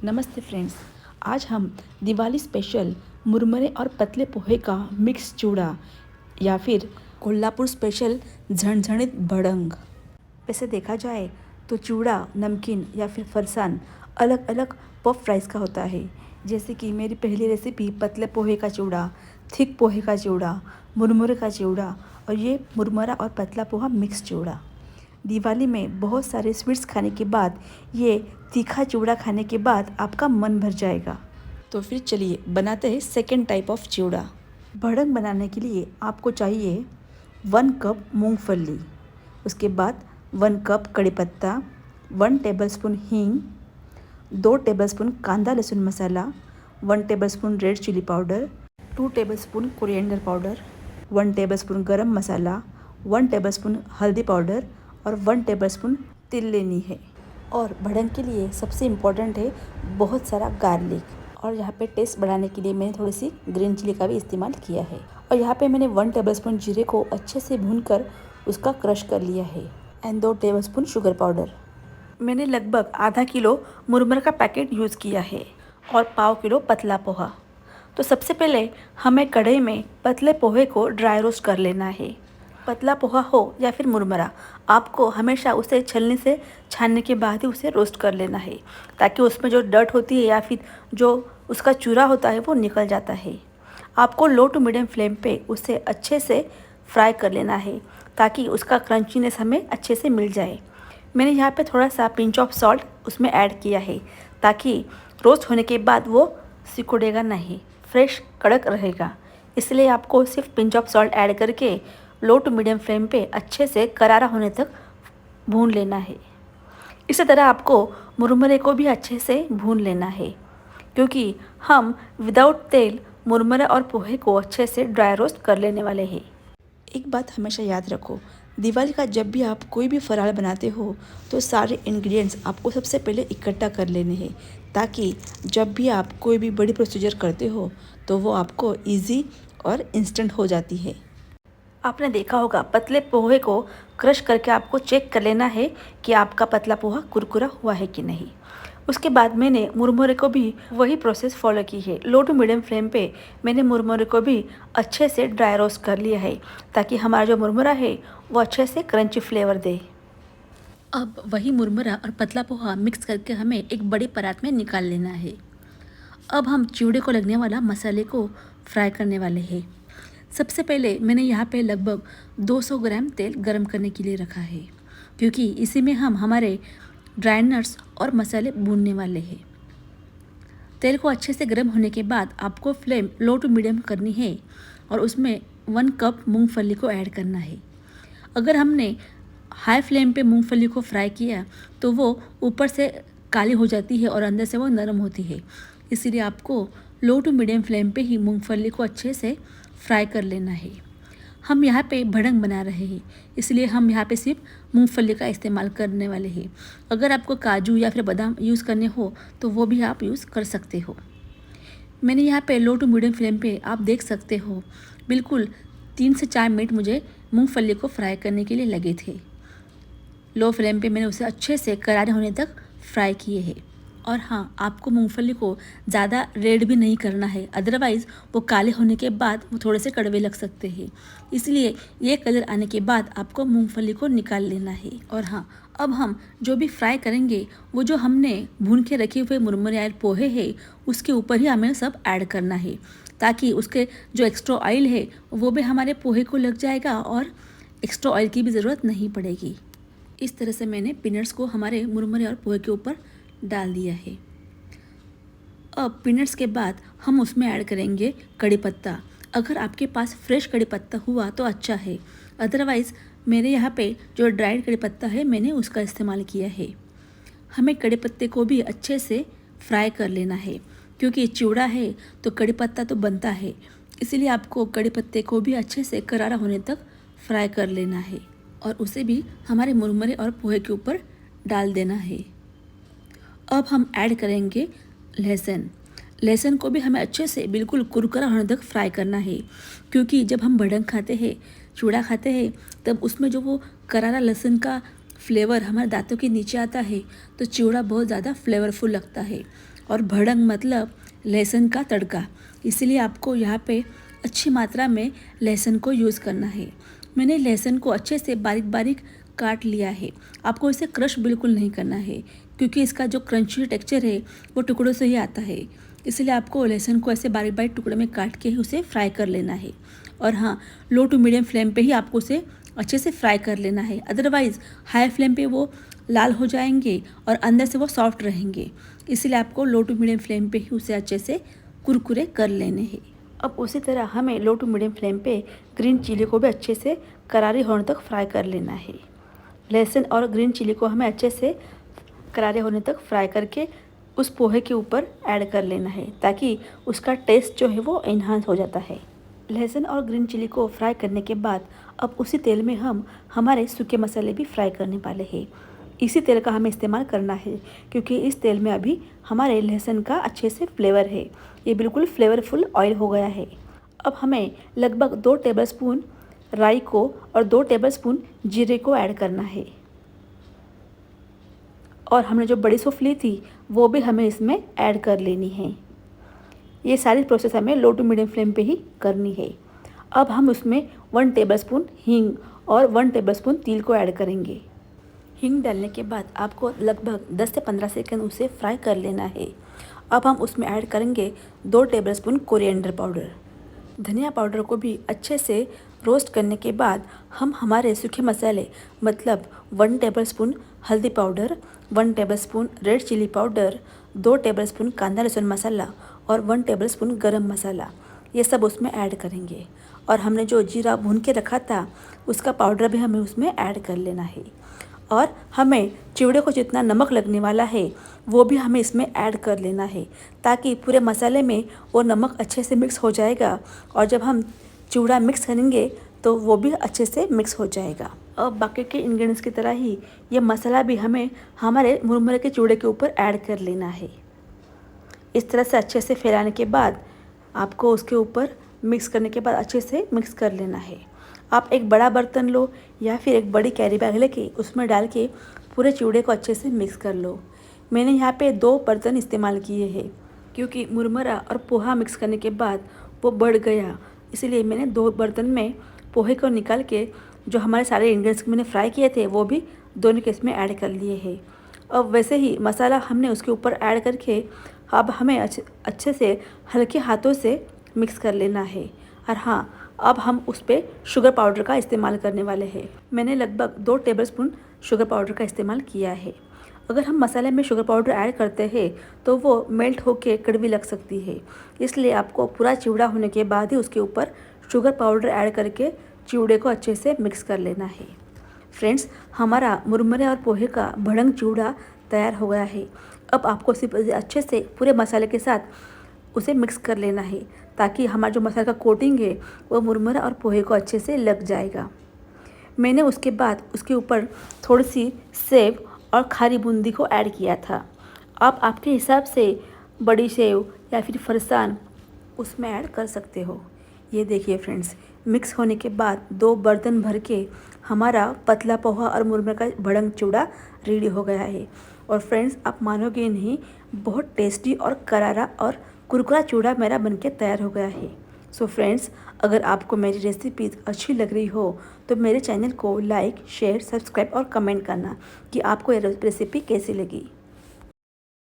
नमस्ते फ्रेंड्स। आज हम दिवाली स्पेशल मुरमुरे और पतले पोहे का मिक्स चूड़ा या फिर कोल्हापुर स्पेशल झणझणीत भड़ंग। वैसे देखा जाए तो चूड़ा, नमकीन या फिर फरसान अलग अलग पफ राइस का होता है। जैसे कि मेरी पहली रेसिपी पतले पोहे का चूड़ा, थिक पोहे का चूड़ा, मुरमुरे का चूड़ा और ये मुरमुरा और पतला पोहा मिक्स चूड़ा। दिवाली में बहुत सारे स्वीट्स खाने के बाद ये तीखा चूड़ा खाने के बाद आपका मन भर जाएगा। तो फिर चलिए बनाते हैं सेकेंड टाइप ऑफ चूड़ा। भड़ंग बनाने के लिए आपको चाहिए 1 कप मूंगफली, उसके बाद 1 कप कड़ी पत्ता, 1 टेबलस्पून हींग, 2 टेबलस्पून कांदा लहसुन मसाला, 1 tablespoon red chilli powder, 2 tablespoon coriander powder, 1 tablespoon garam masala, 1 tablespoon हल्दी पाउडर और 1 टेबलस्पून तिल लेनी है। और भड़ंग के लिए सबसे इम्पोर्टेंट है बहुत सारा गार्लिक। और यहाँ पे टेस्ट बढ़ाने के लिए मैंने थोड़ी सी ग्रीन चिली का भी इस्तेमाल किया है। और यहाँ पे मैंने 1 टेबलस्पून जीरे को अच्छे से भूनकर उसका क्रश कर लिया है एंड 2 टेबलस्पून शुगर पाउडर। मैंने लगभग आधा किलो मुरमुरे का पैकेट यूज़ किया है और पाव किलो पतला पोहा। तो सबसे पहले हमें कढ़ाई में पतले पोहे को ड्राई रोस्ट कर लेना है। पतला पोहा हो या फिर मुरमुरा, आपको हमेशा उसे छलनी से छानने के बाद ही उसे रोस्ट कर लेना है, ताकि उसमें जो डर्ट होती है या फिर जो उसका चूरा होता है वो निकल जाता है। आपको लो टू मीडियम फ्लेम पे उसे अच्छे से फ्राई कर लेना है, ताकि उसका क्रंचीनेस हमें अच्छे से मिल जाए। मैंने यहाँ पे थोड़ा सा पिंच ऑफ सॉल्ट उसमें ऐड किया है, ताकि रोस्ट होने के बाद वो सिकुड़ेगा नहीं, फ्रेश कड़क रहेगा। इसलिए आपको सिर्फ पिंच ऑफ सॉल्ट ऐड करके लो टू मीडियम फ्लेम पे अच्छे से करारा होने तक भून लेना है। इसी तरह आपको मुरमुरे को भी अच्छे से भून लेना है, क्योंकि हम विदाउट तेल मुरमुरे और पोहे को अच्छे से ड्राई रोस्ट कर लेने वाले हैं। एक बात हमेशा याद रखो, दिवाली का जब भी आप कोई भी फराळ बनाते हो तो सारे इंग्रेडिएंट्स आपको सबसे पहले इकट्ठा कर लेने हैं, ताकि जब भी आप कोई भी बड़ी प्रोसीजर करते हो तो वो आपको ईजी और इंस्टेंट हो जाती है। आपने देखा होगा पतले पोहे को क्रश करके आपको चेक कर लेना है कि आपका पतला पोहा कुरकुरा हुआ है कि नहीं। उसके बाद मैंने मुरमुरे को भी वही प्रोसेस फॉलो की है। लो टू मीडियम फ्लेम पे मैंने मुरमुरे को भी अच्छे से ड्राई रोस्ट कर लिया है, ताकि हमारा जो मुरमुरा है वो अच्छे से क्रंची फ्लेवर दे। अब वही मुरमुरा और पतला पोहा मिक्स करके हमें एक बड़ी परात में निकाल लेना है। अब हम चिवड़े को लगने वाला मसाले को फ्राई करने वाले हैं। सबसे पहले मैंने यहाँ पे लगभग 200 ग्राम तेल गरम करने के लिए रखा है, क्योंकि इसी में हम हमारे ड्राई नट्स और मसाले भूनने वाले हैं। तेल को अच्छे से गर्म होने के बाद आपको फ्लेम लो टू मीडियम करनी है और उसमें 1 कप मूंगफली को ऐड करना है। अगर हमने हाई फ्लेम पे मूंगफली को फ्राई किया तो वो ऊपर से काली हो जाती है और अंदर से वो नरम होती है। इसीलिए आपको लो टू मीडियम फ्लेम पे ही मूंगफली को अच्छे से फ्राई कर लेना है। हम यहाँ पे भड़ंग बना रहे हैं, इसलिए हम यहाँ पे सिर्फ मूंगफली का इस्तेमाल करने वाले हैं। अगर आपको काजू या फिर बादाम यूज़ करने हो तो वो भी आप यूज़ कर सकते हो। मैंने यहाँ पे लो टू मीडियम फ्लेम पे आप देख सकते हो बिल्कुल 3 से 4 मिनट मुझे मूंगफली को फ्राई करने के लिए लगे थे। लो फ्लेम पे मैंने उसे अच्छे से करारे होने तक फ्राई किए हैं। और हाँ, आपको मूंगफली को ज़्यादा रेड भी नहीं करना है, अदरवाइज़ वो काले होने के बाद वो थोड़े से कड़वे लग सकते हैं। इसलिए ये कलर आने के बाद आपको मूंगफली को निकाल लेना है। और हाँ, अब हम जो भी फ्राई करेंगे वो जो हमने भून के रखे हुए मुरमुरे और पोहे हैं उसके ऊपर ही हमें सब ऐड करना है, ताकि उसके जो एक्स्ट्रा ऑयल है वो भी हमारे पोहे को लग जाएगा और एक्स्ट्रा ऑयल की भी ज़रूरत नहीं पड़ेगी। इस तरह से मैंने पीनट्स को हमारे मुरमुरे और पोहे के ऊपर डाल दिया है। अब पीनट्स के बाद हम उसमें ऐड करेंगे कड़ी पत्ता। अगर आपके पास फ्रेश कड़ी पत्ता हुआ तो अच्छा है, अदरवाइज़ मेरे यहाँ पे जो ड्राइड कड़ी पत्ता है मैंने उसका इस्तेमाल किया है। हमें कड़ी पत्ते को भी अच्छे से फ्राई कर लेना है, क्योंकि चिवड़ा है तो कड़ी पत्ता तो बनता है, इसीलिए आपको कड़ी पत्ते को भी अच्छे से करारा होने तक फ्राई कर लेना है और उसे भी हमारे मुरमुरे और पोहे के ऊपर डाल देना है। अब हम ऐड करेंगे लहसुन। लहसुन को भी हमें अच्छे से बिल्कुल कुरकुरा होने तक फ्राई करना है, क्योंकि जब हम भड़ंग खाते हैं, चूड़ा खाते हैं, तब उसमें जो वो करारा लहसुन का फ्लेवर हमारे दांतों के नीचे आता है तो चिवड़ा बहुत ज़्यादा फ्लेवरफुल लगता है। और भड़ंग मतलब लहसुन का तड़का, इसलिए आपको यहाँ पे अच्छी मात्रा में लहसुन को यूज़ करना है। मैंने लहसुन को अच्छे से बारीक बारीक काट लिया है। आपको इसे क्रश बिल्कुल नहीं करना है, क्योंकि इसका जो क्रंची टेक्सचर है वो टुकड़ों से ही आता है। इसलिए आपको लहसुन को ऐसे बारीक बारीक टुकड़े में काट के ही उसे फ्राई कर लेना है। और हाँ, लो टू मीडियम फ्लेम पे ही आपको उसे अच्छे से फ्राई कर लेना है, अदरवाइज़ हाई फ्लेम पे वो लाल हो जाएंगे और अंदर से वो सॉफ्ट रहेंगे। इसलिए आपको लो टू मीडियम फ्लेम पे ही उसे अच्छे से कुरकुरे कर लेने हैं। अब उसी तरह हमें लो टू मीडियम फ्लेम पे ग्रीन चिली को भी अच्छे से करारी होने तक फ्राई कर लेना है। लहसुन और ग्रीन चिली को हमें अच्छे से करारे होने तक फ्राई करके उस पोहे के ऊपर ऐड कर लेना है, ताकि उसका टेस्ट जो है वो एनहांस हो जाता है। लहसुन और ग्रीन चिली को फ्राई करने के बाद अब उसी तेल में हम हमारे सूखे मसाले भी फ्राई करने वाले हैं। इसी तेल का हमें इस्तेमाल करना है, क्योंकि इस तेल में अभी हमारे लहसुन का अच्छे से फ्लेवर है। ये बिल्कुल फ्लेवरफुल ऑयल हो गया है। अब हमें लगभग 2 टेबलस्पून राई को और 2 टेबलस्पून जीरे को ऐड करना है। और हमने जो बड़ी सौंफ ली थी वो भी हमें इसमें ऐड कर लेनी है। ये सारी प्रोसेस हमें लो टू मीडियम फ्लेम पे ही करनी है। अब हम उसमें 1 टेबलस्पून हींग और 1 टेबलस्पून तिल को ऐड करेंगे। हींग डालने के बाद आपको लगभग 10 से 15 सेकंड उसे फ्राई कर लेना है। अब हम उसमें ऐड करेंगे 2 टेबलस्पून कोरिएंडर पाउडर। धनिया पाउडर को भी अच्छे से रोस्ट करने के बाद हम हमारे सूखे मसाले मतलब 1 टेबलस्पून हल्दी powder, 1 tablespoon red chilli powder, 2 tablespoon कांदा लहसुन मसाला और 1 टेबलस्पून गरम मसाला, ये सब उसमें ऐड करेंगे। और हमने जो जीरा भून के रखा था उसका पाउडर भी हमें उसमें ऐड कर लेना है। और हमें चिवड़े को जितना नमक लगने वाला है वो भी हमें इसमें ऐड कर लेना है, ताकि पूरे मसाले में वो नमक अच्छे से मिक्स हो जाएगा और जब हम चिवड़ा मिक्स करेंगे तो वो भी अच्छे से मिक्स हो जाएगा। अब बाकी के इंग्रेडिएंट्स की तरह ही ये मसाला भी हमें हमारे मुरमुरे के चिवड़े के ऊपर ऐड कर लेना है। इस तरह से अच्छे से फैलाने के बाद आपको उसके ऊपर मिक्स करने के बाद अच्छे से मिक्स कर लेना है। आप एक बड़ा बर्तन लो या फिर एक बड़ी कैरी बैग लेके उसमें डाल के पूरे चिवड़े को अच्छे से मिक्स कर लो। मैंने यहाँ पे 2 बर्तन इस्तेमाल किए हैं, क्योंकि मुरमुरा और पोहा मिक्स करने के बाद वो बढ़ गया, इसलिए मैंने 2 बर्तन में पोहे को निकाल के जो हमारे सारे इंग्रेडिएंट्स मैंने फ्राई किए थे वो भी दोनों के इसमें ऐड कर लिए हैं। अब वैसे ही मसाला हमने उसके ऊपर ऐड करके अब हमें अच्छे से हल्के हाथों से मिक्स कर लेना है। और हाँ, अब हम उस पर शुगर पाउडर का इस्तेमाल करने वाले हैं। मैंने लगभग 2 टेबलस्पून शुगर पाउडर का इस्तेमाल किया है। अगर हम मसाले में शुगर पाउडर ऐड करते हैं तो वो मेल्ट होके कड़वी लग सकती है, इसलिए आपको पूरा चिवड़ा होने के बाद ही उसके ऊपर शुगर पाउडर ऐड करके चिवड़े को अच्छे से मिक्स कर लेना है। फ्रेंड्स, हमारा मुरमुरे और पोहे का भड़ंग चिवड़ा तैयार हो गया है। अब आपको सिर्फ अच्छे से पूरे मसाले के साथ उसे मिक्स कर लेना है, ताकि हमारा जो मसाला का कोटिंग है वो मुरमुरा और पोहे को अच्छे से लग जाएगा। मैंने उसके बाद उसके ऊपर थोड़ी सी सेव और खारी बूंदी को ऐड किया था। आप आपके हिसाब से बड़ी सेव या फिर फरसान उसमें ऐड कर सकते हो। ये देखिए फ्रेंड्स, मिक्स होने के बाद 2 बर्तन भर के हमारा पतला पोहा और मुरमुरे का भड़ंग चिवड़ा रेडी हो गया है। और फ्रेंड्स, आप मानोगे नहीं, बहुत टेस्टी और करारा और कुरकुरा चिवड़ा मेरा बनके तैयार हो गया है। सो फ्रेंड्स, अगर आपको मेरी रेसिपी अच्छी लग रही हो तो मेरे चैनल को लाइक, शेयर, सब्सक्राइब और कमेंट करना कि आपको ये रेसिपी कैसी लगी।